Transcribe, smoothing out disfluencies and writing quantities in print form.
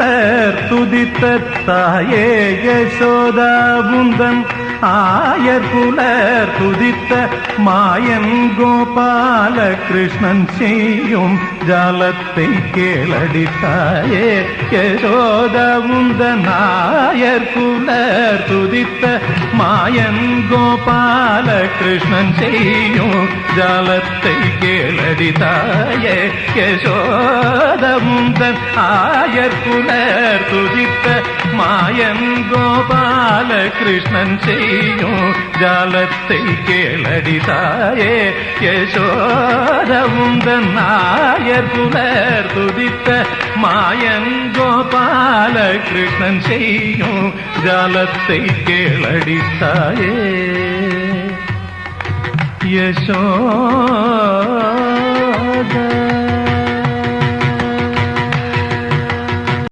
ஆயர்குலர் துதித்த தாயே யசோதா உந்தன் ஆயர்குலர் துதித்த மாயன் கோபால கிருஷ்ணன் செய்யும் ஜாலத்தை கேளடி தாயே யசோதா உந்தன் ஆயர்குலர் துதித்த மாயன் கோபால கிருஷ்ணன் செய்யும் ஜாலத்தை கேளடி தாயே யசோதா உந்தன் ஆயர்குலர் துதித்த மாயன் கோபால கிருஷ்ணன் செய்யும் ஜாலத்தை கேளடி தாயே யசோதா உந்தன் ஆயர்குலர் துதித்த மாயன் கோபால கிருஷ்ணன் செய்யும் ஜாலத்தை கேளடி தாயே யசோதா